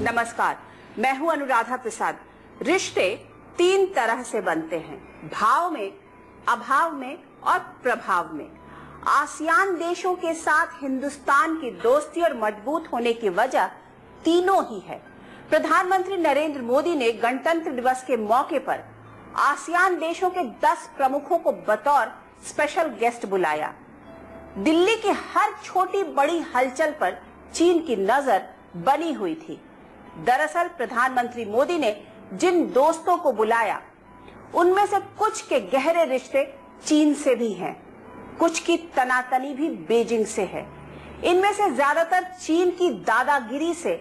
नमस्कार, मैं हूं अनुराधा प्रसाद। रिश्ते तीन तरह से बनते हैं, भाव में, अभाव में और प्रभाव में। आसियान देशों के साथ हिंदुस्तान की दोस्ती और मजबूत होने की वजह तीनों ही है। प्रधानमंत्री नरेंद्र मोदी ने गणतंत्र दिवस के मौके पर आसियान देशों के 10 प्रमुखों को बतौर स्पेशल गेस्ट बुलाया। दिल्ली की हर छोटी बड़ी हलचल पर चीन की नजर बनी हुई थी। दरअसल प्रधानमंत्री मोदी ने जिन दोस्तों को बुलाया, उनमें से कुछ के गहरे रिश्ते चीन से भी हैं, कुछ की तनातनी भी बीजिंग से है। इनमें से ज्यादातर चीन की दादागिरी से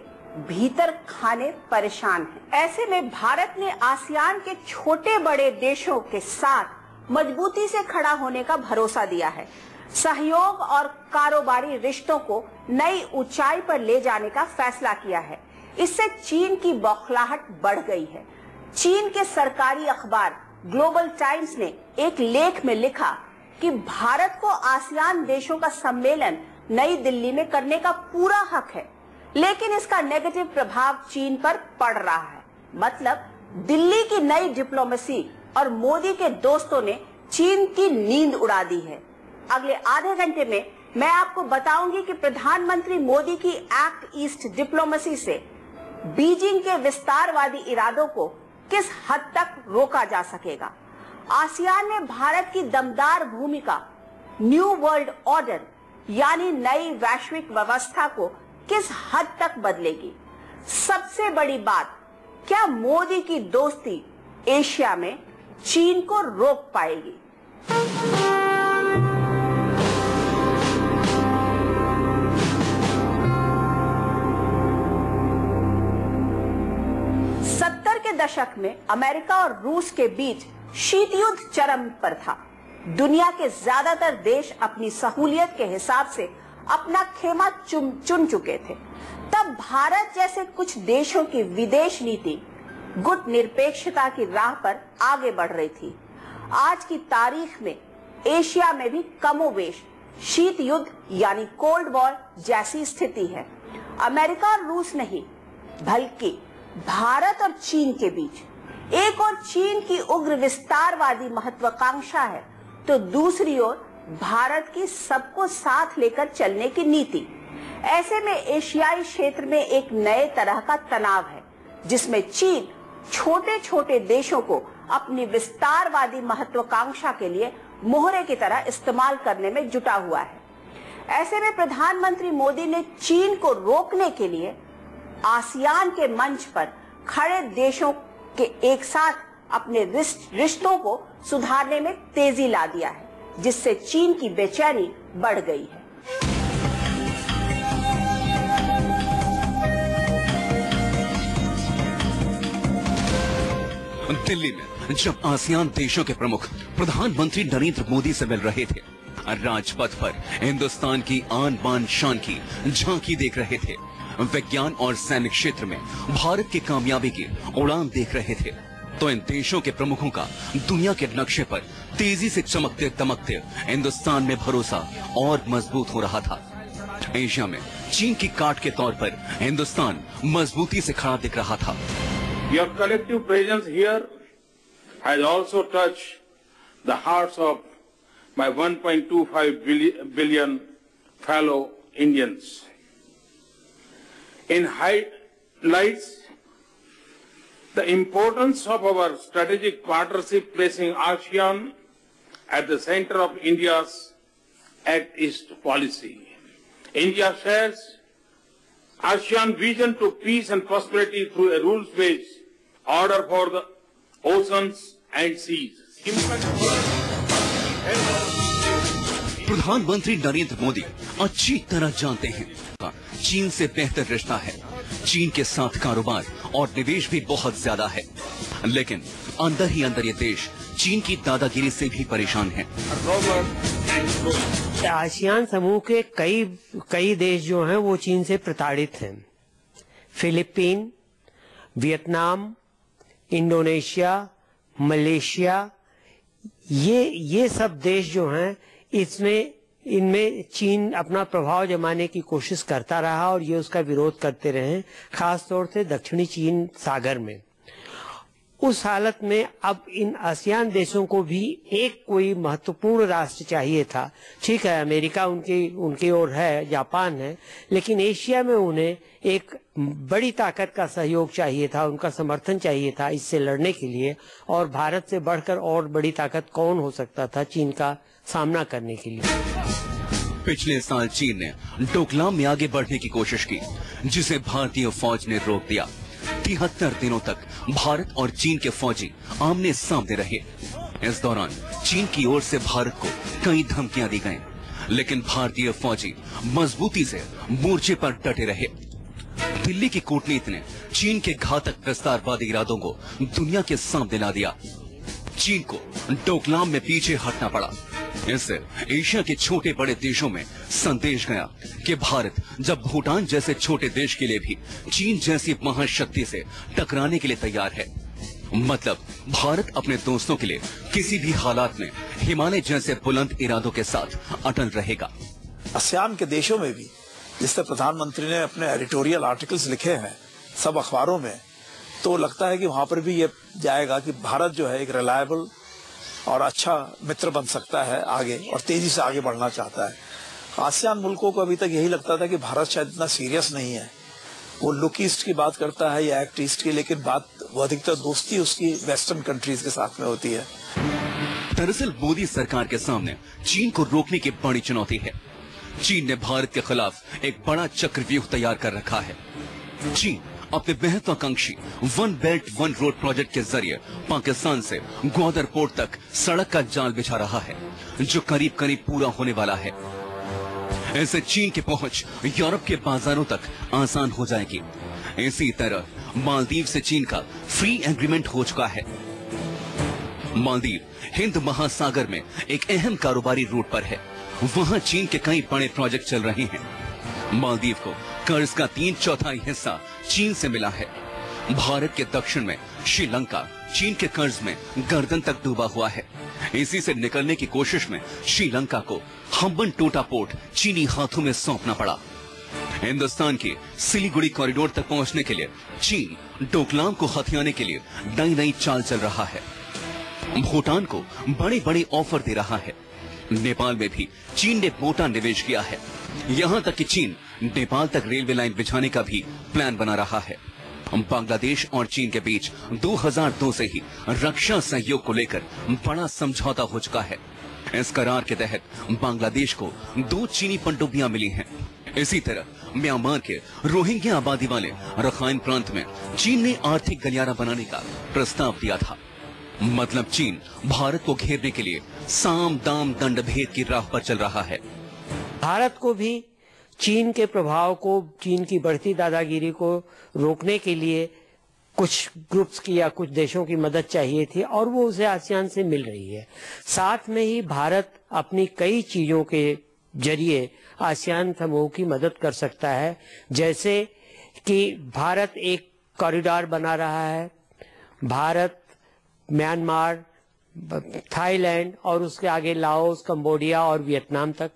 भीतर खाने परेशान हैं। ऐसे में भारत ने आसियान के छोटे बड़े देशों के साथ मजबूती से खड़ा होने का भरोसा दिया है। सहयोग और कारोबारी रिश्तों को नई ऊंचाई पर ले जाने का फैसला किया है। इससे चीन की बौखलाहट बढ़ गई है। चीन के सरकारी अखबार ग्लोबल टाइम्स ने एक लेख में लिखा कि भारत को आसियान देशों का सम्मेलन नई दिल्ली में करने का पूरा हक है, लेकिन इसका नेगेटिव प्रभाव चीन पर पड़ रहा है। मतलब दिल्ली की नई डिप्लोमेसी और मोदी के दोस्तों ने चीन की नींद उड़ा दी है। अगले आधे घंटे में मैं आपको बताऊंगी कि प्रधानमंत्री मोदी की एक्ट ईस्ट डिप्लोमेसी से बीजिंग के विस्तारवादी इरादों को किस हद तक रोका जा सकेगा। आसियान में भारत की दमदार भूमिका न्यू वर्ल्ड ऑर्डर यानी नई वैश्विक व्यवस्था को किस हद तक बदलेगी। सबसे बड़ी बात, क्या मोदी की दोस्ती एशिया में चीन को रोक पाएगी? के दशक में अमेरिका और रूस के बीच शीत युद्ध चरम पर था। दुनिया के ज्यादातर देश अपनी सहूलियत के हिसाब से अपना खेमा चुन चुके थे। तब भारत जैसे कुछ देशों की विदेश नीति गुट निरपेक्षता की राह पर आगे बढ़ रही थी। आज की तारीख में एशिया में भी कमोबेश शीत युद्ध यानी कोल्ड वॉर जैसी स्थिति है। अमेरिका और रूस नहीं, बल्कि भारत और चीन के बीच एक और चीन की उग्र विस्तारवादी महत्वाकांक्षा है, तो दूसरी ओर भारत की सबको साथ लेकर चलने की नीति। ऐसे में एशियाई क्षेत्र में एक नए तरह का तनाव है, जिसमें चीन छोटे छोटे देशों को अपनी विस्तारवादी महत्वाकांक्षा के लिए मोहरे की तरह इस्तेमाल करने में जुटा हुआ है। ऐसे में प्रधानमंत्री मोदी ने चीन को रोकने के लिए आसियान के मंच पर खड़े देशों के एक साथ अपने रिश्तों को सुधारने में तेजी ला दिया है, जिससे चीन की बेचैनी बढ़ गई है। दिल्ली में जब आसियान देशों के प्रमुख प्रधानमंत्री नरेंद्र मोदी से मिल रहे थे, राजपथ पर हिंदुस्तान की आन बान शान की झांकी देख रहे थे, विज्ञान और सैनिक क्षेत्र में भारत की कामयाबी की उड़ान देख रहे थे, तो इन देशों के प्रमुखों का दुनिया के नक्शे पर तेजी से चमकते दमकते हिंदुस्तान में भरोसा और मजबूत हो रहा था। एशिया में चीन की काट के तौर पर हिंदुस्तान मजबूती से खड़ा दिख रहा था। Your collective presence here has also touched the hearts of my 1.25 billion fellow Indians. It highlights the importance of our strategic partnership, placing ASEAN at the center of India's Act East policy. India shares ASEAN vision to peace and prosperity through a rules-based order for the oceans and seas. प्रधानमंत्री नरेंद्र मोदी अच्छी तरह जानते हैं चीन से बेहतर रिश्ता है, चीन के साथ कारोबार और निवेश भी बहुत ज्यादा है, लेकिन अंदर ही अंदर ये देश चीन की दादागिरी से भी परेशान है। आसियान समूह के कई देश जो हैं वो चीन से प्रताड़ित हैं। फिलीपीन, वियतनाम, इंडोनेशिया, मलेशिया, ये सब देश जो हैं इसमें इनमें चीन अपना प्रभाव जमाने की कोशिश करता रहा और ये उसका विरोध करते रहे, खास तौर से दक्षिणी चीन सागर में। उस हालत में अब इन आसियान देशों को भी एक कोई महत्वपूर्ण राष्ट्र चाहिए था। ठीक है, अमेरिका उनकी ओर है, जापान है, लेकिन एशिया में उन्हें एक बड़ी ताकत का सहयोग चाहिए था, उनका समर्थन चाहिए था इससे लड़ने के लिए। और भारत से बढ़कर और बड़ी ताकत कौन हो सकता था चीन का सामना करने के लिए। पिछले साल चीन ने डोकलाम में आगे बढ़ने की कोशिश की, जिसे भारतीय फौज ने रोक दिया। 73 दिनों तक भारत और चीन के फौजी आमने सामने रहे। इस दौरान चीन की ओर से भारत को कई धमकियां दी गईं, लेकिन भारतीय फौजी मजबूती से मोर्चे पर डटे रहे। दिल्ली की कूटनीति ने चीन के घातक विस्तारवादी इरादों को दुनिया के सामने ला दिया। चीन को डोकलाम में पीछे हटना पड़ा। इससे एशिया के छोटे बड़े देशों में संदेश गया कि भारत जब भूटान जैसे छोटे देश के लिए भी चीन जैसी महाशक्ति से टकराने के लिए तैयार है, मतलब भारत अपने दोस्तों के लिए किसी भी हालात में हिमालय जैसे बुलंद इरादों के साथ अटल रहेगा। आसियान के देशों में भी, जिससे प्रधानमंत्री ने अपने एडिटोरियल आर्टिकल्स लिखे हैं सब अखबारों में, तो लगता है कि वहां पर भी ये जाएगा कि भारत जो है एक रिलायबल और अच्छा मित्र बन सकता है आगे, और तेजी से आगे बढ़ना चाहता है। आसियान मुल्कों को अभी तक यही लगता था कि भारत शायद इतना सीरियस नहीं है, वो लुक ईस्ट की बात करता है या एक्ट ईस्ट की, लेकिन बात वो अधिकतर दोस्ती उसकी वेस्टर्न कंट्रीज के साथ में होती है। दरअसल मोदी सरकार के सामने चीन को रोकने की बड़ी चुनौती है। चीन ने भारत के खिलाफ एक बड़ा चक्रव्यूह तैयार कर रखा है। चीन अपने महत्वाकांक्षी one belt one road project के जरिए पाकिस्तान से ग्वादर पोर्ट तक सड़क का जाल बिछा रहा है, जो करीब करीब पूरा होने वाला है। ऐसे चीन की पहुंच यूरोप के बाजारों तक आसान हो जाएगी। इसी तरह मालदीव से चीन का फ्री एग्रीमेंट हो चुका है। मालदीव हिंद महासागर में एक अहम कारोबारी रूट पर है। वहां चीन के कई बड़े प्रोजेक्ट चल रहे हैं। मालदीव को कर्ज का 3/4 हिस्सा चीन से मिला है। भारत के दक्षिण में श्रीलंका चीन के कर्ज में गर्दन तक डूबा हुआ है। इसी से निकलने की कोशिश में श्रीलंका को हम्बन टोटा पोर्ट चीनी हाथों में सौंपना पड़ा। हिंदुस्तान के सिलीगुड़ी कॉरिडोर तक पहुंचने के लिए चीन डोकलाम को हथियाने के लिए नई नई चाल चल रहा है। भूटान को बड़े बड़े ऑफर दे रहा है। नेपाल में भी चीन ने मोटा निवेश किया है। यहाँ तक कि चीन नेपाल तक रेलवे लाइन बिछाने का भी प्लान बना रहा है। बांग्लादेश और चीन के बीच 2002 से ही रक्षा सहयोग को लेकर बड़ा समझौता हो चुका है। इस करार के तहत बांग्लादेश को 2 चीनी पनडुब्बियां मिली हैं। इसी तरह म्यांमार के रोहिंग्या आबादी वाले रखाइन प्रांत में चीन ने आर्थिक गलियारा बनाने का प्रस्ताव दिया था। मतलब चीन भारत को घेरने के लिए साम दाम दंड भेद की राह पर चल रहा है। भारत को भी चीन के प्रभाव को, चीन की बढ़ती दादागिरी को रोकने के लिए कुछ ग्रुप्स की या कुछ देशों की मदद चाहिए थी, और वो उसे आसियान से मिल रही है। साथ में ही भारत अपनी कई चीजों के जरिए आसियान समूह की मदद कर सकता है, जैसे कि भारत एक कॉरिडोर बना रहा है, भारत म्यांमार, थाईलैंड और उसके आगे लाओस, कंबोडिया और वियतनाम तक।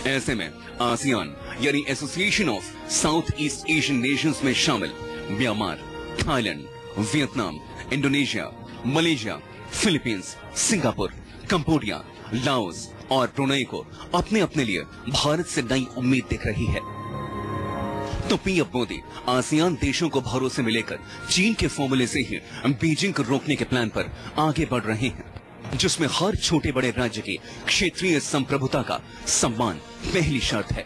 ऐसे में आसियान यानी association of south east Asian Nations में शामिल Myanmar, Thailand, Vietnam, Indonesia, Malaysia, Philippines, Singapore, Cambodia, Laos और ब्रुनेई को अपने अपने लिए भारत से नई उम्मीद दिख रही है। तो पीएम मोदी आसियान देशों को भरोसे में लेकर चीन के फॉर्मूले से ही बीजिंग को रोकने के प्लान पर आगे बढ़ रहे हैं, जिसमें हर छोटे बड़े राज्य की क्षेत्रीय संप्रभुता का सम्मान पहली शर्त है।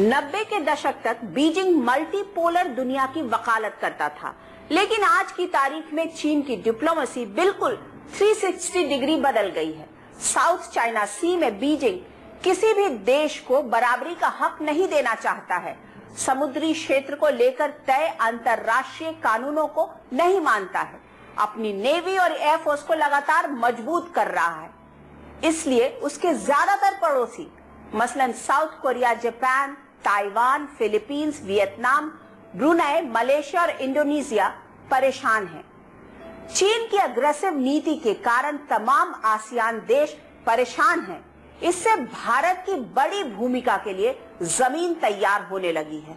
90 के दशक तक बीजिंग मल्टीपोलर दुनिया की वकालत करता था, लेकिन आज की तारीख में चीन की डिप्लोमेसी बिल्कुल 360 डिग्री बदल गई है। साउथ चाइना सी में बीजिंग किसी भी देश को बराबरी का हक नहीं देना चाहता है। समुद्री क्षेत्र को लेकर तय अंतर्राष्ट्रीय कानूनों को नहीं मानता है। अपनी नेवी और एयरफोर्स को लगातार मजबूत कर रहा है। इसलिए उसके ज्यादातर पड़ोसी मसलन south Korea, Japan, Taiwan, Philippines, Vietnam, Brunei, Malaysia और इंडोनेशिया परेशान हैं। चीन की अग्रेसिव नीति के कारण तमाम आसियान देश परेशान हैं। इससे भारत की बड़ी भूमिका के लिए जमीन तैयार होने लगी है।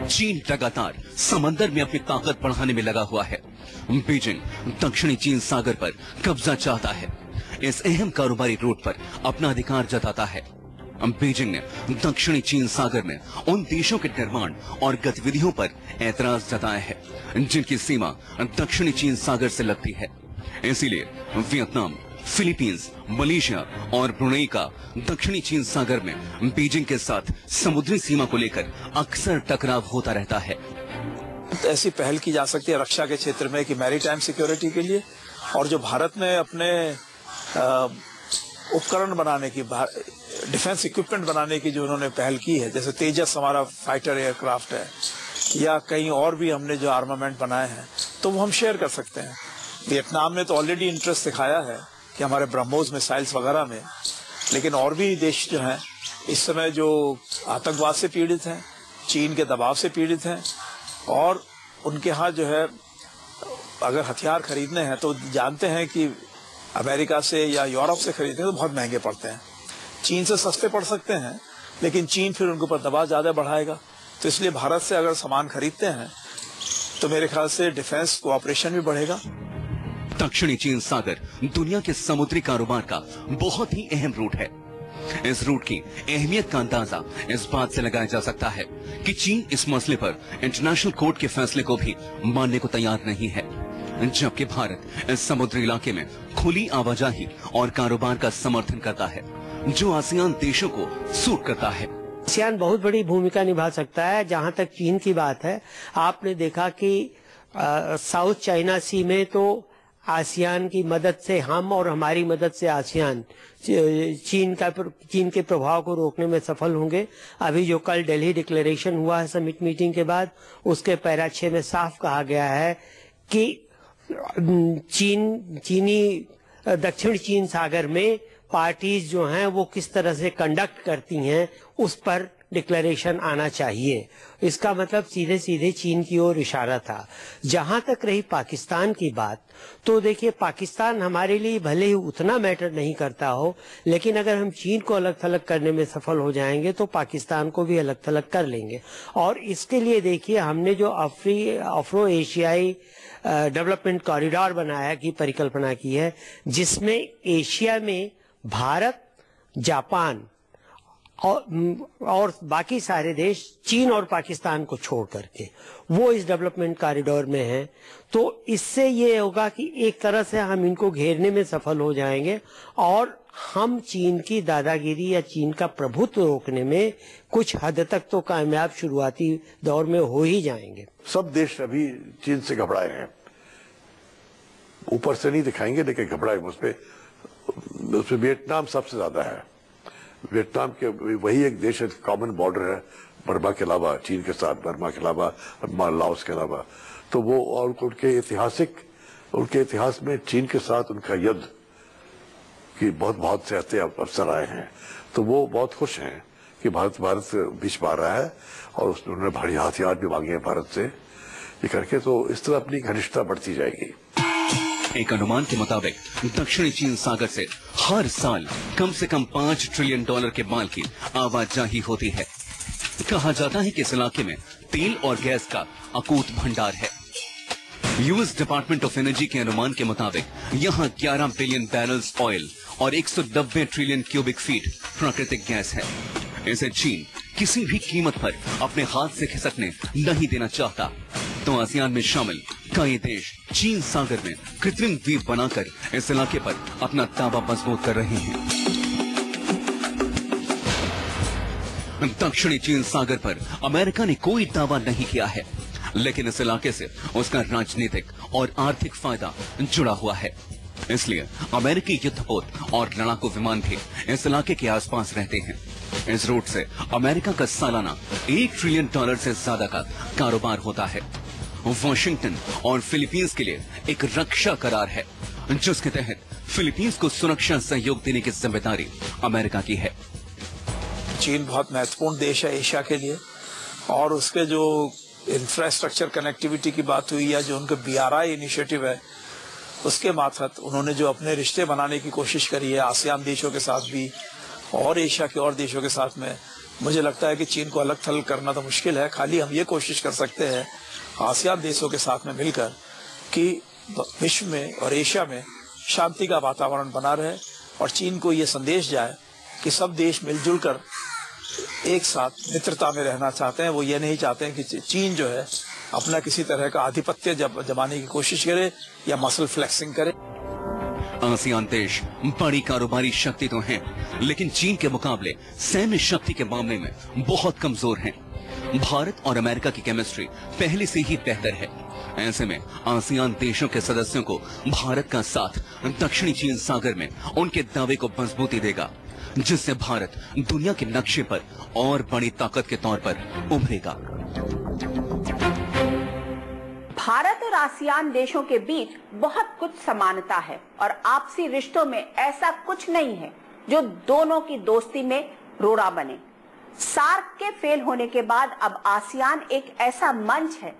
चीन लगातार समंदर में अपनी ताकत बढ़ाने में लगा हुआ है। बीजिंग दक्षिणी चीन सागर पर कब्जा चाहता है। इस अहम कारोबारी रूट पर अपना अधिकार जताता है। बीजिंग ने दक्षिणी चीन सागर में उन देशों के निर्माण और गतिविधियों पर ऐतराज जताया है जिनकी सीमा दक्षिणी चीन सागर से लगती है। इसीलिए वियतनाम, फिलीपींस, मलेशिया और ब्रुनेई का दक्षिणी चीन सागर में बीजिंग के साथ समुद्री सीमा को लेकर अक्सर टकराव होता रहता है। ऐसी पहल की जा सकती है रक्षा के क्षेत्र में कि मैरीटाइम सिक्योरिटी के लिए, और जो भारत ने अपने उपकरण बनाने की, डिफेंस इक्विपमेंट बनाने की जो उन्होंने पहल की है, जैसे तेजस हमारा फाइटर एयरक्राफ्ट है, या कहीं और भी हमने जो आर्मामेंट बनाए हैं, तो वो हम शेयर कर सकते हैं। वियतनाम ने तो ऑलरेडी इंटरेस्ट दिखाया है कि हमारे ब्रह्मोस मिसाइल्स वगैरह में, लेकिन और भी देश जो हैं इस समय जो आतंकवाद से पीड़ित हैं, चीन के दबाव से पीड़ित हैं, और उनके यहाँ जो है अगर हथियार खरीदने हैं तो जानते हैं कि अमेरिका से या यूरोप से खरीदते हैं तो बहुत महंगे पड़ते हैं। चीन से सस्ते पड़ सकते हैं, लेकिन चीन फिर उनके ऊपर दबाव ज्यादा बढ़ाएगा। तो इसलिए भारत से अगर सामान खरीदते हैं तो मेरे ख्याल से डिफेंस कोऑपरेशन भी बढ़ेगा। दक्षिणी चीन सागर दुनिया के समुद्री कारोबार का बहुत ही अहम रूट है। इस रूट की अहमियत का अंदाजा इस बात से लगाया जा सकता है कि चीन इस मसले पर इंटरनेशनल कोर्ट के फैसले को भी मानने को तैयार नहीं है, जबकि भारत इस समुद्री इलाके में खुली आवाजाही और कारोबार का समर्थन करता है, जो आसियान देशों को सूट करता है। आसियान बहुत बड़ी भूमिका निभा सकता है। जहां तक चीन की बात है, आपने देखा कि साउथ चाइना सी में तो आसियान की मदद से हम और हमारी मदद से आसियान चीन के प्रभाव को रोकने में सफल होंगे। अभी जो कल दिल्ली डिक्लेरेशन हुआ है समिट मीटिंग के बाद, उसके पैरा 6 में साफ कहा गया है कि चीनी दक्षिण चीन सागर में पार्टीज जो हैं वो किस तरह से कंडक्ट करती हैं उस पर डिक्लेरेशन आना चाहिए। इसका मतलब सीधे सीधे चीन की ओर इशारा था। जहां तक रही पाकिस्तान की बात, तो देखिए पाकिस्तान हमारे लिए भले ही उतना मैटर नहीं करता हो, लेकिन अगर हम चीन को अलग थलग करने में सफल हो जाएंगे तो पाकिस्तान को भी अलग थलग कर लेंगे। और इसके लिए देखिए हमने जो अफ्रो एशियाई डेवलपमेंट कॉरिडोर बनाया की परिकल्पना की है, जिसमें एशिया में भारत, जापान और बाकी सारे देश चीन और पाकिस्तान को छोड़ करके वो इस डेवलपमेंट कॉरिडोर में हैं। तो इससे ये होगा कि एक तरह से हम इनको घेरने में सफल हो जाएंगे और हम चीन की दादागिरी या चीन का प्रभुत्व रोकने में कुछ हद तक तो कामयाब शुरुआती दौर में हो ही जाएंगे। सब देश अभी चीन से घबराए हैं, ऊपर से नहीं दिखाएंगे लेकिन घबराए। उसमें वियतनाम सबसे ज्यादा है। वियतनाम के वही एक देश है, कॉमन बॉर्डर है बर्मा के अलावा, चीन के साथ, बर्मा के अलावा, लाओस के अलावा। तो वो और उनके इतिहास में चीन के साथ उनका युद्ध की बहुत से ऐसे अवसर आए हैं। तो वो बहुत खुश हैं कि भारत बीच में आ रहा है और उन्होंने भारी हथियार भी मांगे हैं भारत से। ये करके तो इस तरह अपनी घनिष्ठता बढ़ती जाएगी। एक अनुमान के मुताबिक दक्षिणी चीन सागर से हर साल कम से कम $5 ट्रिलियन के माल की आवाजाही होती है। कहा जाता है कि इस इलाके में तेल और गैस का अकूत भंडार है। यूएस डिपार्टमेंट ऑफ एनर्जी के अनुमान के मुताबिक यहाँ 11 बिलियन बैरल्स ऑयल और 190 ट्रिलियन क्यूबिक फीट प्राकृतिक गैस है। इसे चीन किसी भी कीमत पर अपने हाथ से खिसकने नहीं देना चाहता। तो आसियान में शामिल कई देश चीन सागर में कृत्रिम द्वीप बनाकर इस इलाके पर अपना ताबा मजबूत कर रहे हैं। दक्षिणी चीन सागर पर अमेरिका ने कोई दावा नहीं किया है, लेकिन इस इलाके से उसका राजनीतिक और आर्थिक फायदा जुड़ा हुआ है। इसलिए अमेरिकी युद्धपोत और लड़ाकू विमान भी इस इलाके के आसपास रहते हैं। इस रूट से अमेरिका का सालाना $1 ट्रिलियन से ज्यादा का कारोबार होता है। वॉशिंगटन और फिलीपींस के लिए एक रक्षा करार है, जिसके तहत फिलीपींस को सुरक्षा सहयोग देने की जिम्मेदारी अमेरिका की है। चीन बहुत महत्वपूर्ण देश है एशिया के लिए, और उसके जो इंफ्रास्ट्रक्चर कनेक्टिविटी की बात हुई या जो उनका BRI इनिशिएटिव है उसके मार्फत उन्होंने जो अपने रिश्ते बनाने की कोशिश करी है आसियान देशों के साथ भी और एशिया के और देशों के साथ में, मुझे लगता है कि चीन को अलग थलग करना तो मुश्किल है। खाली हम ये कोशिश कर सकते हैं आसियान देशों के साथ में मिलकर कि विश्व में और एशिया में शांति का वातावरण बना रहे और चीन को ये संदेश जाए कि सब देश मिलजुल कर एक साथ मित्रता में रहना चाहते हैं। वो ये नहीं चाहते हैं कि चीन जो है अपना किसी तरह का आधिपत्य जमाने की कोशिश करे या मसल फ्लेक्सिंग करे। आसियान देश बड़ी कारोबारी शक्ति तो हैं, लेकिन चीन के मुकाबले सैन्य शक्ति के मामले में बहुत कमजोर हैं। भारत और अमेरिका की केमिस्ट्री पहले से ही बेहतर है। ऐसे में आसियान देशों के सदस्यों को भारत का साथ दक्षिणी चीन सागर में उनके दावे को मजबूती देगा, जिससे भारत दुनिया के नक्शे पर और बड़ी ताकत के तौर पर उभरेगा। भारत और आसियान देशों के बीच बहुत कुछ समानता है और आपसी रिश्तों में ऐसा कुछ नहीं है जो दोनों की दोस्ती में रोड़ा बने। सार्क के फेल होने के बाद अब आसियान एक ऐसा मंच है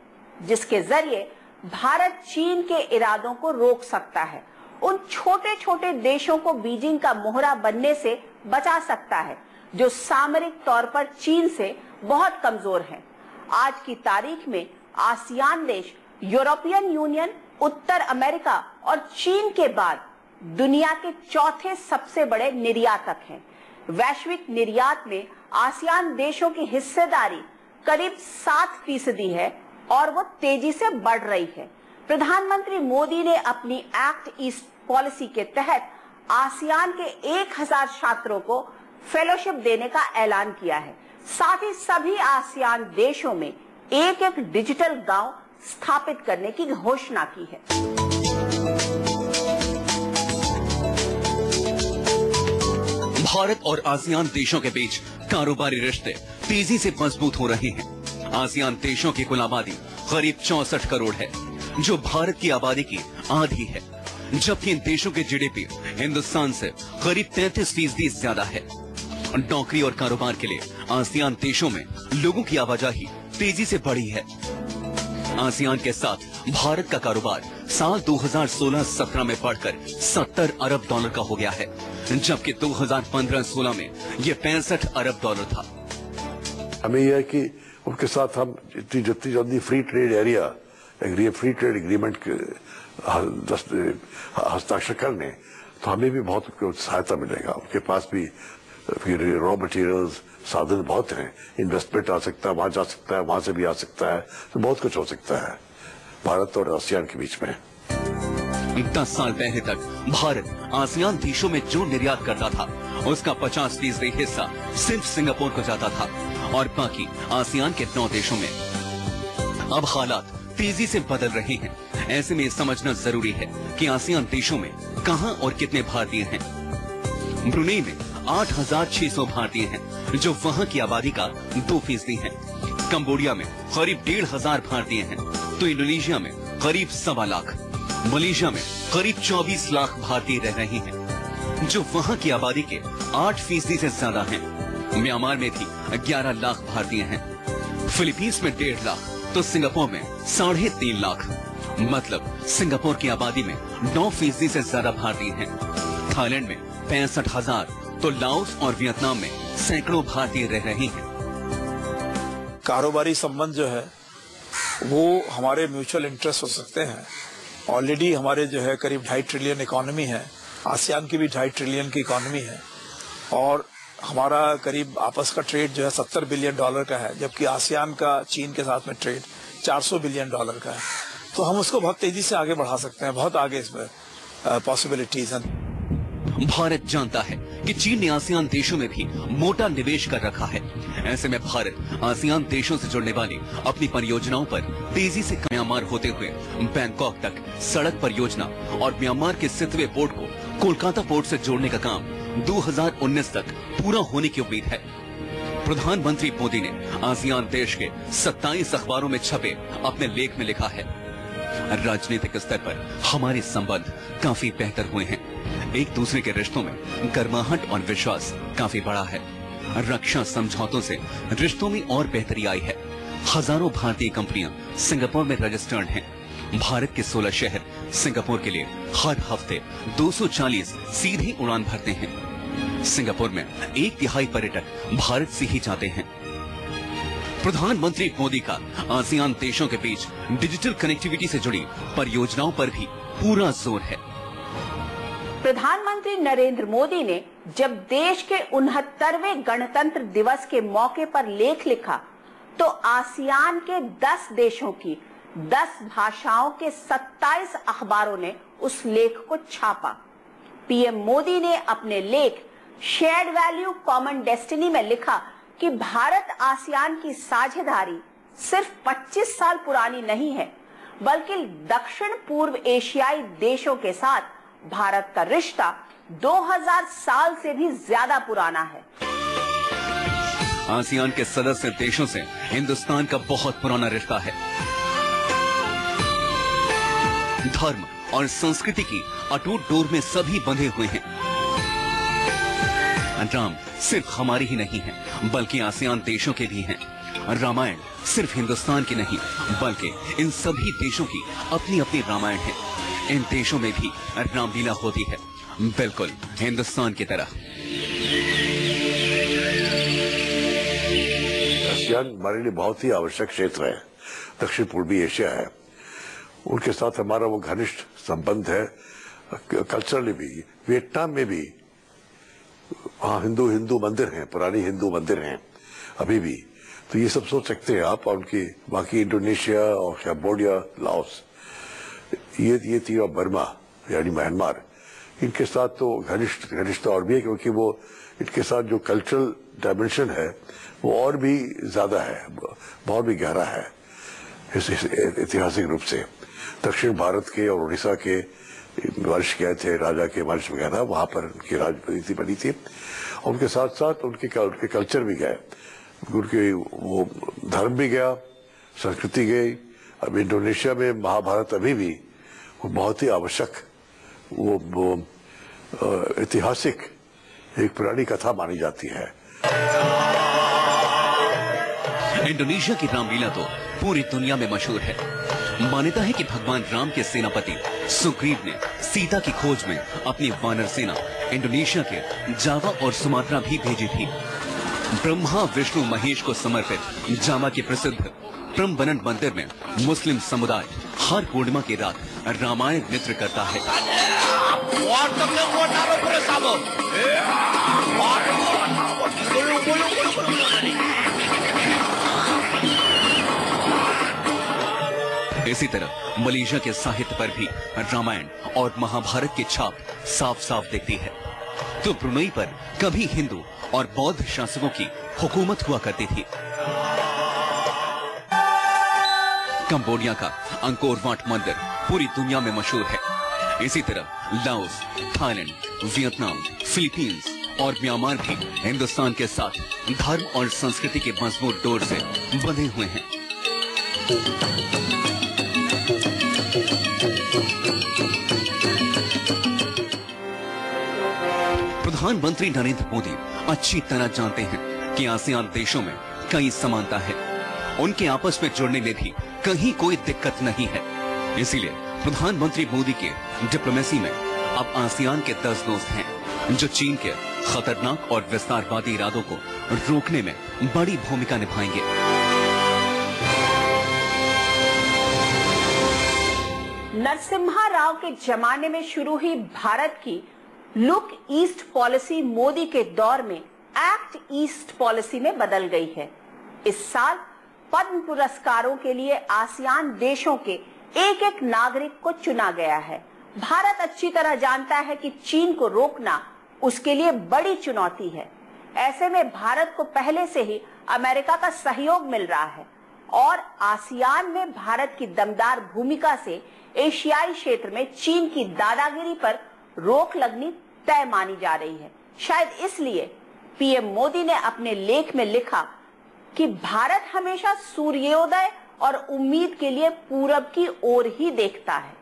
जिसके जरिए भारत चीन के इरादों को रोक सकता है, उन छोटे छोटे देशों को बीजिंग का मोहरा बनने से बचा सकता है जो सामरिक तौर पर चीन से बहुत कमजोर है। आज की तारीख में आसियान देश यूरोपियन यूनियन, उत्तर अमेरिका और चीन के बाद दुनिया के चौथे सबसे बड़े निर्यातक हैं। वैश्विक निर्यात में आसियान देशों की हिस्सेदारी करीब 7% है और वो तेजी से बढ़ रही है। प्रधानमंत्री मोदी ने अपनी एक्ट ईस्ट पॉलिसी के तहत आसियान के 1000 छात्रों को फेलोशिप देने का ऐलान किया है। साथ ही सभी आसियान देशों में एक डिजिटल गांव स्थापित करने की घोषणा की है। भारत और आसियान देशों के बीच कारोबारी रिश्ते तेजी से मजबूत हो रहे हैं। आसियान देशों की कुल आबादी करीब 64 करोड़ है, जो भारत की आबादी की आधी है, जबकि इन देशों के जीडीपी हिंदुस्तान से करीब 33% ज्यादा है। नौकरी और कारोबार के लिए आसियान देशों में लोगों की आवाजाही तेजी से बढ़ी है। आसियान के साथ भारत का कारोबार साल 2016-17 में बढ़कर $70 अरब का हो गया है, जबकि 2015-16 में ये $65 अरब था। हमें यह है कि उनके साथ हम जितनी जल्दी free trade area free trade agreement हस्ताक्षर कर लें तो हमें भी बहुत सहायता मिलेगा। उनके पास भी रॉ मटेरियल्स साधन बहुत हैं, इन्वेस्टमेंट आ सकता है, वहां जा सकता है, वहां से भी आ सकता है, तो बहुत कुछ हो सकता है भारत और आसियान के बीच में। 10 साल पहले तक भारत आसियान देशों में जो निर्यात करता था उसका 50% हिस्सा सिर्फ सिंगापुर को जाता था और बाकी आसियान के 9 देशों में। अब हालात तेजी से बदल रहे हैं। ऐसे में समझना जरूरी है कि आसियान देशों में कहां और कितने भारतीय हैं। ब्रुनेई में 8,600 भारतीय हैं, जो वहां की आबादी का 2% है। कंबोडिया में करीब 1,500 भारतीय हैं, तो इंडोनेशिया में करीब 1.25 लाख, मलेशिया में करीब 24 लाख भारतीय रह रहे हैं, जो वहां की आबादी के 8% से ज्यादा हैं। म्यांमार में भी 11 लाख भारतीय हैं। फिलीपींस में 1.5 लाख, तो सिंगापुर में 3.5 लाख। मतलब सिंगापुर की आबादी में 9% से ज्यादा भारतीय हैं। थाईलैंड में 65,000, तो लाओस और वियतनाम में सैकड़ों भारतीय रह रहे हैं। कारोबारी संबंध जो है वो हमारे म्यूचुअल इंटरेस्ट हो सकते हैं। ऑलरेडी हमारे जो है करीब 2.5 ट्रिलियन इकोनॉमी है, आसियान की भी 2.5 ट्रिलियन की इकोनॉमी है और हमारा करीब आपस का ट्रेड जो है $70 बिलियन का है, जबकि आसियान का चीन के साथ में ट्रेड $400 बिलियन का है। तो हम उसको बहुत तेजी से आगे बढ़ा सकते हैं, बहुत आगे इसमें पॉसिबिलिटीज हैं। भारत जानता है कि चीन ने आसियान देशों में भी मोटा निवेश कर रखा है। ऐसे में भारत आसियान देशों से जुड़ने वाली अपनी परियोजनाओं पर तेजी से म्यांमार होते हुए बैंकॉक तक सड़क परियोजना और म्यांमार के सितवे पोर्ट को कोलकाता पोर्ट से जोड़ने का काम 2019 तक पूरा होने की उम्मीद है। प्रधानमंत्री मोदी ने आसियान देश के 27 अखबारों में छपे अपने लेख में लिखा है, राजनीतिक स्तर पर हमारे संबंध काफी बेहतर हुए हैं। एक दूसरे के रिश्तों में गर्माहट और विश्वास काफी बढ़ा है। रक्षा समझौतों से रिश्तों में और बेहतरी आई है। हजारों भारतीय कंपनियां सिंगापुर में रजिस्टर्ड हैं। भारत के 16 शहर सिंगापुर के लिए हर हफ्ते 240 सीधी उड़ान भरते हैं। सिंगापुर में 1/3 पर्यटक भारत से ही जाते हैं। प्रधानमंत्री मोदी का आसियान देशों के बीच डिजिटल कनेक्टिविटी से जुड़ी परियोजनाओं पर भी पूरा जोर है। प्रधानमंत्री नरेंद्र मोदी ने जब देश के 69वें गणतंत्र दिवस के मौके पर लेख लिखा तो आसियान के 10 देशों की 10 भाषाओं के 27 अखबारों ने उस लेख को छापा। पीएम मोदी ने अपने लेख शेयर्ड वैल्यू कॉमन डेस्टिनी में लिखा कि भारत आसियान की साझेदारी सिर्फ 25 साल पुरानी नहीं है, बल्कि दक्षिण पूर्व एशियाई देशों के साथ भारत का रिश्ता 2000 साल से भी ज्यादा पुराना है। आसियान के सदस्य देशों से हिंदुस्तान का बहुत पुराना रिश्ता है। धर्म और संस्कृति की अटूट डोर में सभी बंधे हुए हैं। राम सिर्फ हमारी ही नहीं है, बल्कि आसियान देशों के भी हैं। रामायण सिर्फ हिंदुस्तान की नहीं, बल्कि इन सभी देशों की अपनी अपनी रामायण है। इन देशों में भी रामलीला होती है, बिल्कुल हिंदुस्तान की तरह। आसियान हमारे लिए बहुत ही आवश्यक क्षेत्र है, दक्षिण पूर्वी एशिया है। उनके साथ हमारा वो घनिष्ठ संबंध है, कल्चरली भी। वियतनाम में भी वहाँ हिंदू मंदिर हैं, पुरानी हिंदू मंदिर हैं अभी भी। तो ये सब सोच सकते हैं आप। और उनकी बाकी इंडोनेशिया और कंबोडिया, लाओस, ये थी, और बर्मा यानी म्यांमार, इनके साथ तो घनिष्ठता और भी है, क्योंकि वो इनके साथ जो कल्चरल डायमेंशन है वो और भी ज्यादा है, बहुत भी गहरा है इस ऐतिहासिक रूप से। दक्षिण भारत के और उड़ीसा के वंश गए थे, राजा के वंश वगैरह, वहां पर उनकी राजनीति बनी थी। और उनके साथ साथ उनके कल्चर भी गए, उनके वो धर्म भी गया, संस्कृति गई। अब इंडोनेशिया में महाभारत अभी भी वो बहुत ही आवश्यक, वो ऐतिहासिक एक पुरानी कथा मानी जाती है। इंडोनेशिया की रामलीला तो पूरी दुनिया में मशहूर है। मान्यता है कि भगवान राम के सेनापति सुग्रीव ने सीता की खोज में अपनी वानर सेना इंडोनेशिया के जावा और सुमात्रा भी भेजी थी। ब्रह्मा विष्णु महेश को समर्पित जावा के प्रसिद्ध प्रम्बनन मंदिर में मुस्लिम समुदाय हर पूर्णिमा की रात रामायण नृत्य करता है। इसी तरह मलेशिया के साहित्य पर भी रामायण और महाभारत की छाप साफ साफ दिखती है। तो ब्रुनई पर कभी हिंदू और बौद्ध शासकों की हुकूमत हुआ करती थी। कंबोडिया का अंकोर वाट मंदिर पूरी दुनिया में मशहूर है। इसी तरह लाओस, थाईलैंड, वियतनाम, फिलीपींस और म्यांमार भी हिंदुस्तान के साथ धर्म और संस्कृति के मजबूत डोर से बंधे हुए हैं। प्रधानमंत्री नरेंद्र मोदी अच्छी तरह जानते हैं कि आसियान देशों में कई समानता है। उनके आपस में जुड़ने में भी कहीं कोई दिक्कत नहीं है। इसीलिए प्रधानमंत्री मोदी के डिप्लोमेसी में अब आसियान के 10 दोस्त हैं जो चीन के खतरनाक और विस्तारवादी इरादों को रोकने में बड़ी भूमिका निभाएंगे। नरसिम्हा राव के जमाने में शुरू हुई भारत की लुक ईस्ट पॉलिसी मोदी के दौर में एक्ट ईस्ट पॉलिसी में बदल गई है। इस साल पद्म पुरस्कारों के लिए आसियान देशों के एक एक नागरिक को चुना गया है। भारत अच्छी तरह जानता है कि चीन को रोकना उसके लिए बड़ी चुनौती है। ऐसे में भारत को पहले से ही अमेरिका का सहयोग मिल रहा है और आसियान में भारत की दमदार भूमिका से एशियाई क्षेत्र में चीन की दादागिरी पर रोक लगनी तय मानी जा रही है। शायद इसलिए पीएम मोदी ने अपने लेख में लिखा कि भारत हमेशा सूर्योदय और उम्मीद के लिए पूरब की ओर ही देखता है।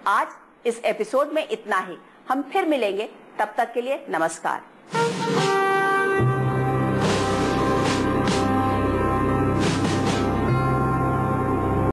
आज इस एपिसोड में इतना ही। हम फिर मिलेंगे, तब तक के लिए नमस्कार।